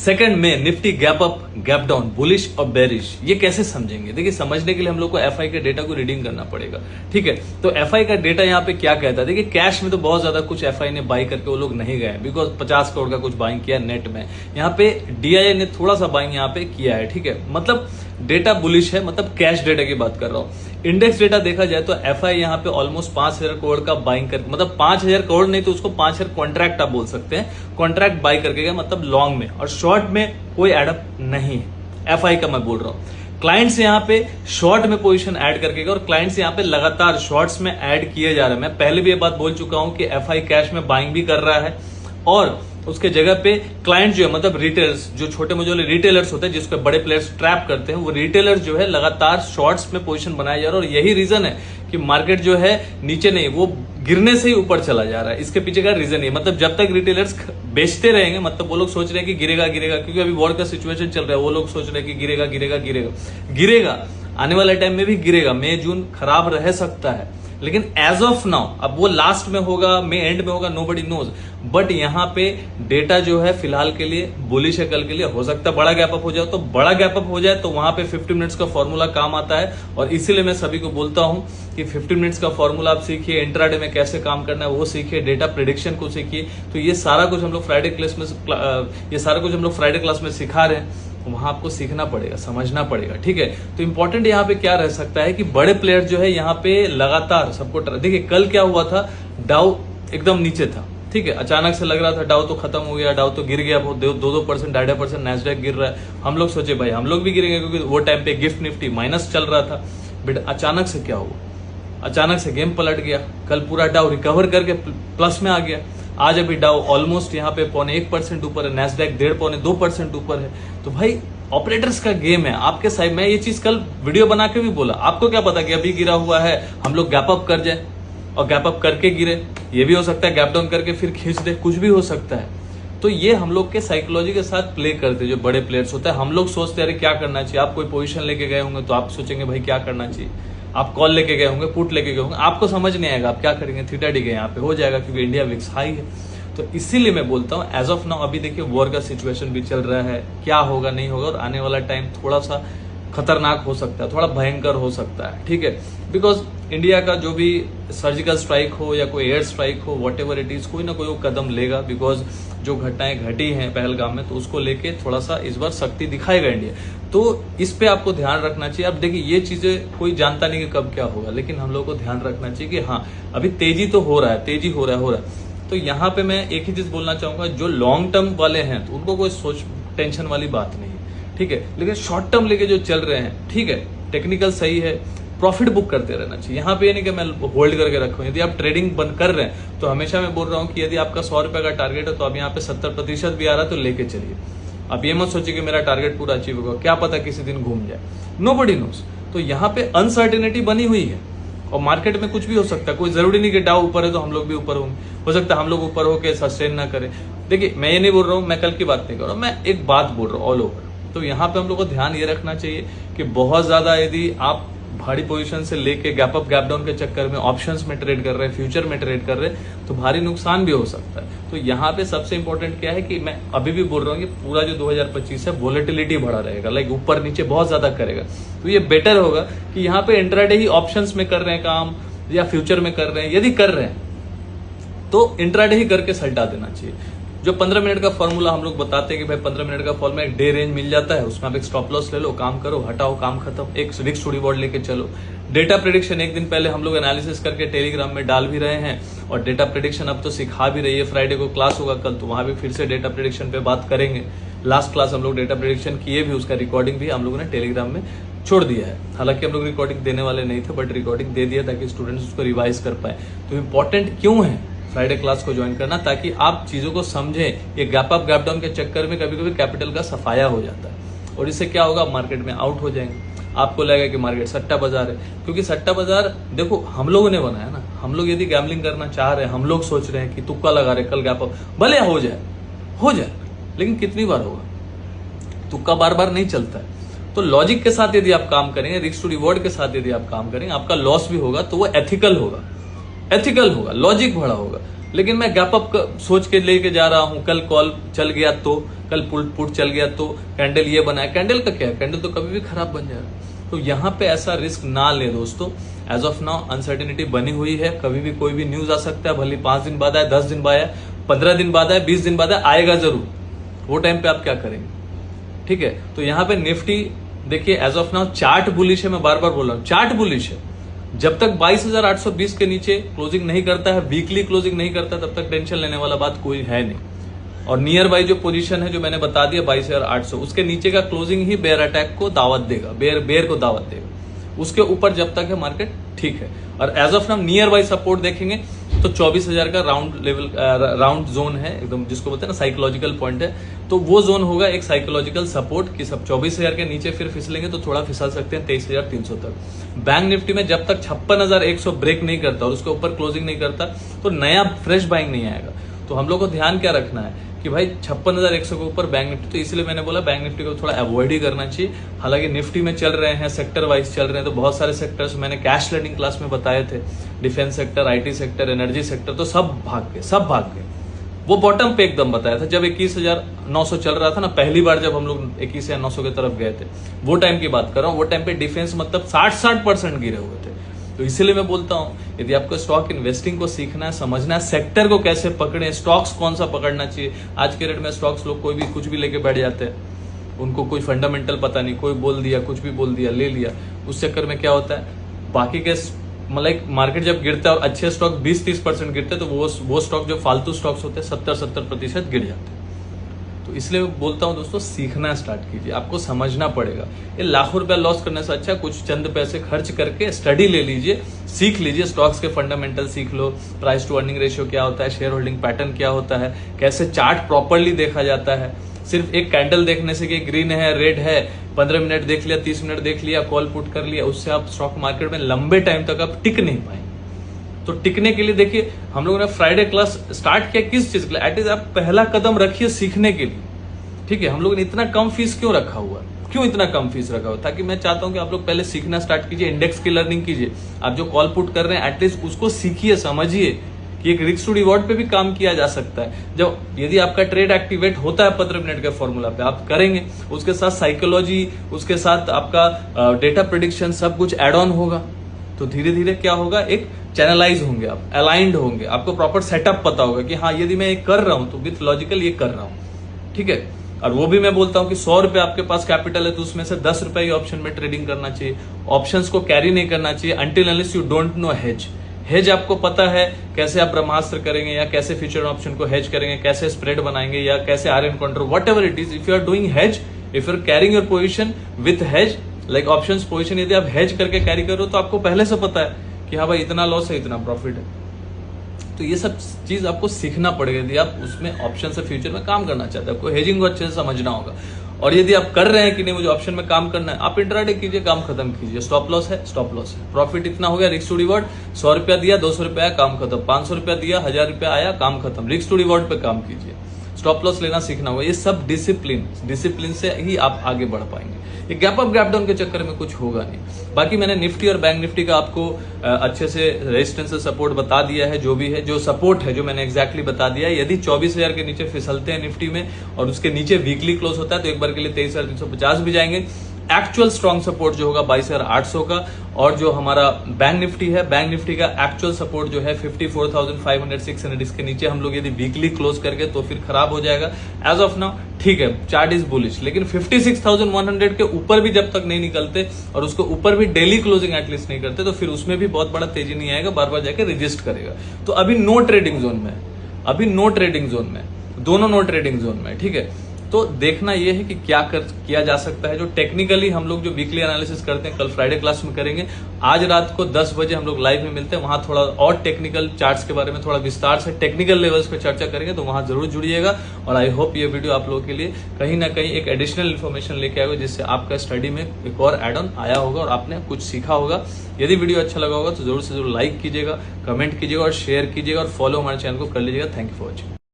Second में Nifty gap up gap down bullish और bearish, ये कैसे समझेंगे? देखिए, समझने के लिए हम लोग को एफआई के डेटा को रीडिंग करना पड़ेगा। ठीक है, तो एफआई का डेटा यहाँ पे क्या कहता है? देखिए, कैश में तो बहुत ज्यादा कुछ एफआई ने बाई करके वो लोग नहीं गए, बिकॉज 50 करोड़ का कुछ बाइंग किया नेट में। यहाँ पे डीआईए ने थोड़ा सा बाइंग यहाँ पे किया है। ठीक है, मतलब डेटा बुलिश है, मतलब कैश डेटा की बात कर रहा हूँ। इंडेक्स डेटा देखा जाए तो एफआई यहाँ पे ऑलमोस्ट 5000 करोड़ का बाइंग कर, मतलब 5000 करोड़ नहीं तो उसको 5000 कॉन्ट्रैक्ट आप बोल सकते हैं, कॉन्ट्रैक्ट बाई करके गया, मतलब लॉन्ग में। और शॉर्ट में कोई एडअप नहीं है, एफआई का मैं बोल रहा हूँ। क्लाइंट्स यहाँ पे शॉर्ट में पोजीशन ऐड करके गए और क्लाइंट्स यहाँ पे लगातार शॉर्ट्स में ऐड किए जा रहे हैं। मैं पहले भी ये बात बोल चुका हूं कि एफआई कैश में बाइंग भी कर रहा है और उसके जगह पे क्लाइंट जो है, मतलब रिटेलर्स, जो छोटे मोटे रिटेलर्स होते हैं जिसको बड़े प्लेयर्स ट्रैप करते हैं, वो रिटेलर्स जो है लगातार शॉर्ट्स में पोजीशन बनाया जा रहा है। और यही रीजन है कि मार्केट जो है नीचे नहीं, वो गिरने से ही ऊपर चला जा रहा है। इसके पीछे का रीजन है, मतलब जब तक रिटेलर्स बेचते रहेंगे, मतलब वो लोग सोच रहे हैं कि गिरेगा गिरेगा, क्योंकि अभी वॉर का सिचुएशन चल रहा है, वो लोग सोच रहे हैं कि गिरेगा गिरेगा गिरेगा गिरेगा, आने वाले टाइम में भी गिरेगा, मई जून खराब रह सकता है। लेकिन एज ऑफ नाउ, अब वो लास्ट में होगा, मे एंड में होगा, नोबडी नोज, बट यहाँ पे डेटा जो है फिलहाल के लिए बुलिश है। कल के लिए हो सकता है बड़ा गैप अप हो जाए, तो बड़ा गैप अप हो जाए तो वहां पे 50 मिनट्स का फॉर्मूला काम आता है। और इसीलिए मैं सभी को बोलता हूं कि 50 मिनट्स का फॉर्मूला आप सीखिए, इंट्राडे में कैसे काम करना है वो सीखिए, डेटा प्रेडिक्शन को सीखिए। तो ये सारा कुछ हम लोग फ्राइडे क्लास में सिखा रहे हैं, वहां आपको सीखना पड़ेगा, समझना पड़ेगा। ठीक है, तो इंपॉर्टेंट यहाँ पे क्या रह सकता है कि बड़े प्लेयर जो है यहाँ पे लगातार सबको देखिए, कल क्या हुआ था, डाउ एकदम नीचे था। ठीक है, अचानक से लग रहा था डाउ तो खत्म हो गया, डाउ तो गिर गया, 2% 2.5% नैस्डैक गिर रहा है। हम लोग सोचे भाई हम लोग भी गिरेंगे, क्योंकि वो टाइम पे गिफ्ट निफ्टी माइनस चल रहा था। बट अचानक से क्या हुआ, अचानक से गेम पलट गया। कल पूरा डाउ रिकवर करके प्लस में आ गया। आज अभी डाउ ऑलमोस्ट यहाँ पे 0.1% ऊपर है, नैस्डैक 1.5-2% ऊपर है। तो भाई ऑपरेटर्स का गेम है आपके साइड में। ये चीज कल वीडियो बना के भी बोला, आपको क्या पता कि अभी गिरा हुआ है, हम लोग गैप अप कर जाए और गैप अप करके गिरे। ये भी हो सकता है गैप डाउन करके फिर खींच दे, कुछ भी हो सकता है। तो ये हम लोग के साइकोलॉजी के साथ प्ले करते जो बड़े प्लेयर्स होते हैं। हम लोग सोचते हैं अरे क्या करना चाहिए, आप कोई पोजीशन लेके गए होंगे तो आप सोचेंगे भाई क्या करना चाहिए। आप कॉल लेके गए होंगे, पुट लेके गए होंगे, आपको समझ नहीं आएगा आप क्या करेंगे, थीटा डी के यहाँ पे हो जाएगा, क्योंकि इंडिया विक्स हाई है। तो इसीलिए मैं बोलता हूँ एज ऑफ नाउ, अभी देखिए वॉर का सिचुएशन भी चल रहा है, क्या होगा नहीं होगा, और आने वाला टाइम थोड़ा सा खतरनाक हो सकता है, थोड़ा भयंकर हो सकता है। ठीक है, बिकॉज इंडिया का जो भी सर्जिकल स्ट्राइक हो या कोई एयर स्ट्राइक हो, वॉट एवर इट इज, कोई ना कोई वो कदम लेगा। बिकॉज जो घटनाएं घटी हैं पहलगाम में, तो उसको लेके थोड़ा सा इस बार सख्ती दिखाएगा इंडिया। तो इस पे आपको ध्यान रखना चाहिए। अब देखिए ये चीजें कोई जानता नहीं कि कब क्या होगा, लेकिन हम लोग को ध्यान रखना चाहिए कि हाँ अभी तेजी तो हो रहा है, तेजी हो रहा है। तो यहाँ पे मैं एक ही चीज बोलना चाहूंगा, जो लॉन्ग टर्म वाले हैं तो उनको कोई सोच टेंशन वाली बात नहीं है। ठीक है, लेकिन शॉर्ट टर्म लेके जो चल रहे हैं, ठीक है, टेक्निकल सही है, प्रॉफिट बुक करते रहना चाहिए। यहाँ पे ये नहीं कि मैं होल्ड करके रखूं। यदि आप ट्रेडिंग बंद कर रहे हैं तो हमेशा मैं बोल रहा हूँ कि यदि आपका 100 रुपए का टारगेट है तो अब यहाँ पे 70% भी आ रहा है तो लेके चलिए। आप ये मत सोचिए कि मेरा टारगेट पूरा अचीव होगा, क्या पता किसी दिन घूम जाए, नोबडी नोस। तो यहाँ पे अनसर्टेनिटी बनी हुई है और मार्केट में कुछ भी हो सकता है। कोई जरूरी नहीं कि डाउ ऊपर है तो हम लोग भी ऊपर होंगे, हो सकता है हम लोग ऊपर होकर सस्टेन ना करें। देखिए मैं ये नहीं बोल रहा हूँ, मैं कल की बात नहीं कर रहा हूँ, मैं एक बात बोल रहा हूँ ऑल ओवर। तो यहाँ पे हम लोग को ध्यान ये रखना चाहिए कि बहुत ज्यादा यदि आप भारी पोजीशन से लेके गैप अप गैप डाउन के चक्कर में ऑप्शंस में ट्रेड कर रहे हैं, फ्यूचर में ट्रेड कर रहे हैं, तो भारी नुकसान भी हो सकता है। तो यहाँ पे सबसे इंपॉर्टेंट क्या है कि मैं अभी भी बोल रहा हूँ कि पूरा जो 2025 है वोलेटिलिटी बढ़ा रहेगा, लाइक ऊपर नीचे बहुत ज्यादा करेगा। तो ये बेटर होगा कि यहाँ पे इंट्राडे ही ऑप्शंस में कर रहे हैं काम या फ्यूचर में कर रहे हैं। यदि कर रहे हैं तो इंट्राडे ही करके सल्टा देना चाहिए। जो 15 मिनट का फॉर्मूला हम लोग बताते हैं कि भाई 15 मिनट का फॉर्मूला एक डे रेंज मिल जाता है, उसमें आप एक स्टॉप लॉस ले लो, काम करो, हटाओ, काम खत्म। एक रिस्क टू रिवॉर्ड लेके चलो। डेटा प्रेडिक्शन एक दिन पहले हम लोग एनालिसिस करके टेलीग्राम में डाल भी रहे हैं, और डेटा प्रेडिक्शन अब तो सिखा भी रही है। फ्राइडे को क्लास होगा कल, तो वहां भी फिर से डेटा प्रेडिक्शन पे बात करेंगे। लास्ट क्लास हम लोग डेटा प्रेडिक्शन किए भी, उसका रिकॉर्डिंग भी हम लोगों ने टेलीग्राम में छोड़ दिया है। हालांकि हम लोग रिकॉर्डिंग देने वाले नहीं थे, बट रिकॉर्डिंग दे दिया ताकि स्टूडेंट्स उसको रिवाइज कर पाए। तो इंपॉर्टेंट क्यों है फ्राइडे क्लास को ज्वाइन करना, ताकि आप चीजों को समझें। ये गैप अप गैप डाउन के चक्कर में कभी कभी कैपिटल का सफाया हो जाता है, और इससे क्या होगा, मार्केट में आउट हो जाएंगे। आपको लगेगा कि मार्केट सट्टा बाजार है, क्योंकि सट्टा बाजार देखो हम लोगों ने बनाया ना। हम लोग यदि गैम्बलिंग करना चाह रहे हैं, हम लोग सोच रहे हैं कि तुक्का लगा रहे कल गैप अप, भले हो जाए, लेकिन कितनी बार होगा, तुक्का बार बार नहीं चलता है। तो लॉजिक के साथ यदि आप काम करेंगे, रिस्क टू रिवॉर्ड के साथ यदि आप काम करेंगे, आपका लॉस भी होगा तो वो एथिकल होगा, लॉजिक भरा होगा। लेकिन मैं गैप अप सोच के लेके जा रहा हूं, कल कॉल चल गया तो, कल पुट चल गया तो, कैंडल ये बना है, कैंडल का क्या है, कैंडल तो कभी भी खराब बन जाएगा। तो यहां पे ऐसा रिस्क ना ले दोस्तों। एज ऑफ नाउ अनसर्टेनिटी बनी हुई है, कभी भी कोई भी न्यूज आ सकता है, भले 5 दिन बाद आए, 10 दिन बाद आए, 15 दिन बाद आए, 20 दिन बाद आए, आएगा जरूर। वो टाइम पे आप क्या करेंगे, ठीक है। तो यहाँ पे निफ्टी देखिए as of now chart bullish है, मैं बार बार बोल रहा हूँ चार्ट बुलिश है। जब तक 22,820 के नीचे क्लोजिंग नहीं करता है, वीकली क्लोजिंग नहीं करता, तब तक टेंशन लेने वाला बात कोई है नहीं। और नियर बाई जो पोजीशन है जो मैंने बता दिया 22,800, उसके नीचे का क्लोजिंग ही बेयर अटैक को दावत देगा, बेयर को दावत देगा। उसके ऊपर जब तक है मार्केट ठीक है। और as of now near buy support देखेंगे तो 24,000 का राउंड जोन है एकदम, जिसको बोलते हैं ना साइकोलॉजिकल पॉइंट है। तो वो जोन होगा एक साइकोलॉजिकल सपोर्ट की सब 24,000 के नीचे फिर फिसलेंगे तो थोड़ा फिसल सकते हैं 23,300 तक। बैंक निफ्टी में जब तक 56,100 ब्रेक नहीं करता और उसके ऊपर क्लोजिंग नहीं करता तो नया फ्रेश बाइंग नहीं आएगा। तो हम लोग को ध्यान क्या रखना है कि भाई 56,100 के ऊपर बैंक निफ्टी, तो इसलिए मैंने बोला बैंक निफ्टी को थोड़ा अवॉइड ही करना चाहिए। हालांकि निफ्टी में चल रहे हैं, सेक्टर वाइज चल रहे हैं, तो बहुत सारे सेक्टर्स मैंने कैश लर्निंग क्लास में बताए थे, defence sector, IT sector, energy sector, तो सब भाग गए। वो बॉटम पे एकदम बताया था जब 21,900 चल रहा था ना, पहली बार जब हम लोग 21,900 की तरफ गए थे, वो टाइम की बात कर रहा हूँ। वो टाइम पे डिफेंस मतलब 60% गिरे हुए थे। तो इसीलिए मैं बोलता हूं यदि आपको स्टॉक इन्वेस्टिंग को सीखना है, समझना है, सेक्टर को कैसे पकड़े, स्टॉक्स कौन सा पकड़ना चाहिए। आज के रेट में स्टॉक्स लोग कोई भी कुछ भी लेके बैठ जाते हैं, उनको कोई फंडामेंटल पता नहीं, कोई बोल दिया, कुछ भी बोल दिया, ले लिया। उस चक्कर में क्या होता है, बाकी के मतलब मार्केट जब गिरता है और अच्छे स्टॉक 20-30% गिरते हैं, तो वो स्टॉक जो फालतू स्टॉक्स होते हैं 70-70% गिर जाते हैं। तो इसलिए बोलता हूं दोस्तों, सीखना स्टार्ट कीजिए, आपको समझना पड़ेगा। ये लाखों रुपया लॉस करने से अच्छा कुछ चंद पैसे खर्च करके स्टडी ले लीजिए, सीख लीजिए, स्टॉक्स के फंडामेंटल सीख लो, प्राइस टू अर्निंग रेशियो क्या होता है, शेयर होल्डिंग पैटर्न क्या होता है, कैसे चार्ट प्रॉपरली देखा जाता है। सिर्फ एक कैंडल देखने से कि ग्रीन है, रेड है, 15 मिनट देख लिया, 30 मिनट देख लिया, कॉल पुट कर लिया, उससे आप स्टॉक मार्केट में लंबे टाइम तक आप टिक नहीं पाएंगे। तो टिकने के लिए देखिए, हम लोगों ने फ्राइडे क्लास स्टार्ट किया किस चीज के लिए, एटलीस्ट आप पहला कदम रखिए सीखने के लिए, ठीक है। हम लोगों ने इतना कम फीस क्यों रखा हुआ है, क्यों इतना कम फीस रखा हुआ, ताकि मैं चाहता हूं कि आप लोग पहले सीखना स्टार्ट कीजिए, इंडेक्स की लर्निंग कीजिए। आप जो कॉल पुट कर रहे हैं एटलीस्ट उसको सीखिए, समझिए कि एक रिस्क टू रिवॉर्ड पे भी काम किया जा सकता है। जब यदि आपका ट्रेड एक्टिवेट होता है 15 मिनट के फॉर्मूला पे, आप करेंगे, उसके साथ साइकोलॉजी, उसके साथ आपका डेटा प्रेडिक्शन, सब कुछ एड ऑन होगा, तो धीरे धीरे क्या होगा, एक चैनलाइज होंगे आप, अलाइंड होंगे, आपको प्रॉपर सेटअप पता होगा कि हाँ यदि मैं ये कर रहा हूं तो विथ लॉजिकल ये कर रहा हूं, ठीक है। और वो भी मैं बोलता हूं कि 100 रुपए आपके पास कैपिटल है तो उसमें से 10 रुपए ही ऑप्शन में ट्रेडिंग करना चाहिए, ऑप्शंस को कैरी नहीं करना चाहिए until unless you don't know hedge आपको पता है कैसे आप ब्रह्मास्त्र करेंगे, या कैसे फ्यूचर ऑप्शन को हेज करेंगे, कैसे स्प्रेड बनाएंगे, या कैसे आरएन counter, whatever it is, if you are doing hedge, if you are carrying your position with hedge, like options position यदि आप हेज करके कैरी करो तो आपको पहले से पता है कि हाँ भाई इतना लॉस है, इतना प्रॉफिट है। तो ये सब चीज आपको सीखना पड़ेगा यदि आप उसमें ऑप्शन से फ्यूचर में काम करना चाहते हैं। आपको हेजिंग को अच्छे से समझना होगा। और यदि आप कर रहे हैं कि नहीं मुझे ऑप्शन में काम करना है, आप इंट्राडे कीजिए, काम खत्म कीजिए। स्टॉप लॉस है, स्टॉप लॉस है, प्रॉफिट इतना हो गया, रिस्क टू रिवॉर्ड, 100 रुपया दिया, 200 रुपया आया, काम खत्म, 500 रुपया दिया, 1000 रुपया आया, काम खत्म, रिस्क टू रिवॉर्ड पे काम कीजिए। स्टॉप लॉस लेना सीखना होगा। ये सब डिसिप्लिन से ही आप आगे बढ़ पाएंगे। ये गैप अप गैप डाउन के चक्कर में कुछ होगा नहीं। बाकी मैंने निफ्टी और बैंक निफ्टी का आपको अच्छे से रेजिस्टेंस सपोर्ट बता दिया है, जो भी है, जो सपोर्ट है जो मैंने एग्जैक्टली बता दिया है। यदि 24,000 के नीचे फिसलते हैं निफ्टी में और उसके नीचे वीकली क्लोज होता है तो एक बार के लिए 23,350 भी जाएंगे। एक्चुअल स्ट्रॉन्ग सपोर्ट जो होगा 22,800 का, और जो हमारा बैंक निफ्टी है, बैंक निफ्टी का एक्चुअल सपोर्ट जो है 54,500 600, इसके नीचे हम लोग यदि वीकली क्लोज करके तो फिर खराब हो जाएगा। एज ऑफ नाउ ठीक है, चार्ट इज बुलिश, लेकिन 56,100 के ऊपर भी जब तक नहीं निकलते और उसके ऊपर भी डेली क्लोजिंग एटलीस्ट नहीं करते तो फिर उसमें भी बहुत बड़ा तेजी नहीं आएगा, बार बार जाके रजिस्ट करेगा। तो अभी नो ट्रेडिंग जोन में, अभी नो ट्रेडिंग जोन में, दोनों नो ट्रेडिंग जोन में, ठीक है। तो देखना यह है कि क्या किया जा सकता है। जो टेक्निकली हम लोग जो वीकली एनालिसिस करते हैं, कल फ्राइडे क्लास में करेंगे। आज रात को 10 बजे हम लोग लाइव में मिलते हैं, वहां थोड़ा और टेक्निकल चार्ट्स के बारे में थोड़ा विस्तार से टेक्निकल लेवल्स पे चर्चा करेंगे, तो वहां जरूर जुड़िएगा। और आई होप ये वीडियो आप लोगों के लिए कहीं ना कहीं एक एडिशनल इन्फॉर्मेशन लेके आएगा, जिससे आपका स्टडी में एक और एड ऑन आया होगा और आपने कुछ सीखा होगा। यदि वीडियो अच्छा लगा होगा तो जरूर से जरूर लाइक कीजिएगा, कमेंट कीजिएगा और शेयर कीजिएगा, और फॉलो हमारे चैनल को कर लीजिएगा। Thank you for watching.